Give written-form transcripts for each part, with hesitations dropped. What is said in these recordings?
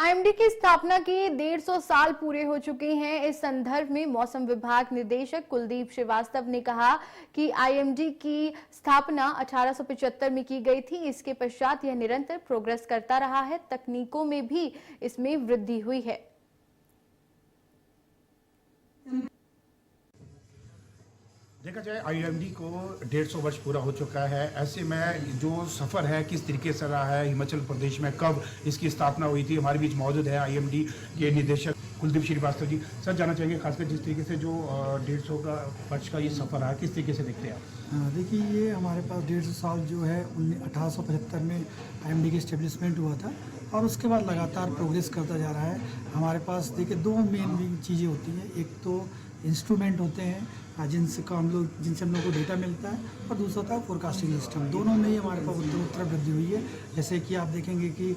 IMD की स्थापना के 150 साल पूरे हो चुके हैं। इस संदर्भ में मौसम विभाग निदेशक कुलदीप श्रीवास्तव ने कहा कि आईएमडी की स्थापना 1875 में की गई थी। इसके पश्चात यह निरंतर प्रोग्रेस करता रहा है। तकनीकों में भी इसमें वृद्धि हुई है। देखा जाए आईएमडी को 150 वर्ष पूरा हो चुका है। ऐसे में जो सफ़र है किस तरीके से रहा है, हिमाचल प्रदेश में कब इसकी स्थापना हुई थी, हमारे बीच मौजूद है आईएमडी के निदेशक कुलदीप श्रीवास्तव जी। सर, जानना चाहेंगे खासकर जिस तरीके से जो 150 का वर्ष का ये सफ़र रहा, किस तरीके से देखते हैं आप? देखिए, ये हमारे पास 150 साल जो है 1875 में आईएमडी की इस्टेब्लिशमेंट हुआ था और उसके बाद लगातार प्रोग्रेस करता जा रहा है। हमारे पास देखिए दो मेन चीज़ें होती हैं। एक तो इंस्ट्रूमेंट होते हैं जिनसे हम लोग को डेटा मिलता है, और दूसरा होता है फोरकास्टिंग सिस्टम। दोनों में ही हमारे पास उत्तरोत्तर वृद्धि हुई है। जैसे कि आप देखेंगे कि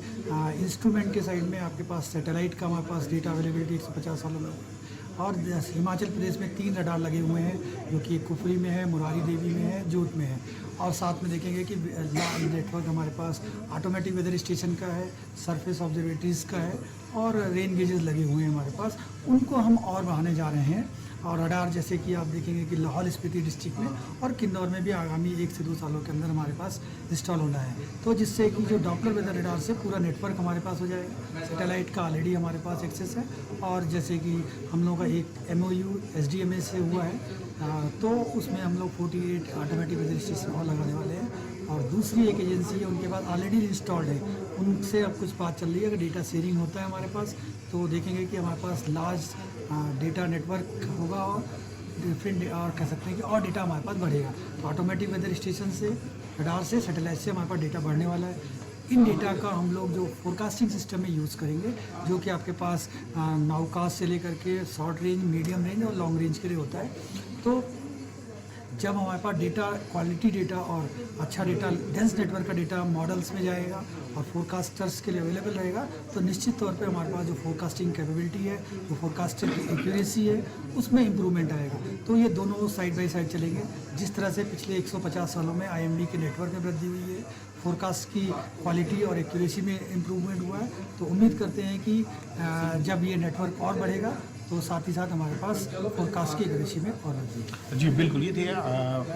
इंस्ट्रूमेंट के साइड में आपके पास सैटेलाइट का हमारे पास डेटा अवेलेबिलिटी 150 सालों में हुआ है। और हिमाचल प्रदेश में 3 रडार लगे हुए हैं, जो कि कुफरी में है, मुरारी देवी में है, जोत में है। और साथ में देखेंगे कि नेटवर्क हमारे पास ऑटोमेटिक वेदर स्टेशन का है, सरफेस ऑब्जर्वेटरीज़ का है, और रेन गेजेस लगे हुए हैं हमारे पास। उनको हम और बढ़ाने जा रहे हैं। और रडार जैसे कि आप देखेंगे कि लाहौल स्पीति डिस्ट्रिक्ट में और किन्नौर में भी आगामी 1 से 2 सालों के अंदर हमारे पास इंस्टॉल होना है। तो जिससे कि जो डॉपलर वेदर रडार से पूरा नेटवर्क हमारे पास हो जाएगा। सैटेलाइट का ऑलरेडी हमारे पास एक्सेस है, और जैसे कि हम लोगों का एक MOU SDMA से हुआ है, तो उसमें हम लोग 48 ऑटोमेटिक वेदर स्टेशन और लगाने वाले हैं। और दूसरी एक एजेंसी है, उनके पास ऑलरेडी इंस्टॉल्ड है, उनसे अब कुछ बात चल रही है। अगर डेटा शेयरिंग होता है हमारे पास, तो देखेंगे कि हमारे पास लार्ज डेटा नेटवर्क होगा और डिफरेंट, और कह सकते हैं कि और डेटा हमारे पास बढ़ेगा। तो ऑटोमेटिक वेदर स्टेशन से, रडार से, सैटेलाइट से हमारे पास डेटा बढ़ने वाला है। इन डेटा का हम लोग जो फोरकास्टिंग सिस्टम में यूज़ करेंगे, जो कि आपके पास नाउकास्ट से लेकर के शॉर्ट रेंज, मीडियम रेंज और लॉन्ग रेंज के लिए होता है। तो जब हमारे पास डेटा, क्वालिटी डेटा और अच्छा डेटा, डेंस नेटवर्क का डेटा मॉडल्स में जाएगा और फोरकास्टर्स के लिए अवेलेबल रहेगा, तो निश्चित तौर पे हमारे पास जो फोरकास्टिंग कैपेबिलिटी है, जो फोरकास्टिंग की एक्यूरेसी है, उसमें इम्प्रूवमेंट आएगा। तो ये दोनों साइड बाय साइड चलेंगे। जिस तरह से पिछले 150 सालों में आईएमडी के नेटवर्क में वृद्धि हुई है, फोरकास्ट की क्वालिटी और एक्यूरेसी में इम्प्रूवमेंट हुआ है, तो उम्मीद करते हैं कि जब ये नेटवर्क और बढ़ेगा, तो साथ ही साथ हमारे पास फोरकास्ट की एक्यूरेसी में और वृद्धि। जी बिल्कुल, ये थे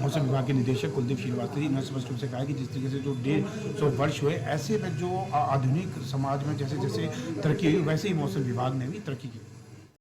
मौसम विभाग के निदेशक कुलदीप श्रीवास्तव जी ने स्पष्ट रूप से कहा कि जिस तरीके से जो 150 वर्ष हुए, ऐसे में जो आधुनिक समाज में जैसे जैसे तरक्की हुई, वैसे ही मौसम विभाग ने भी तरक्की की।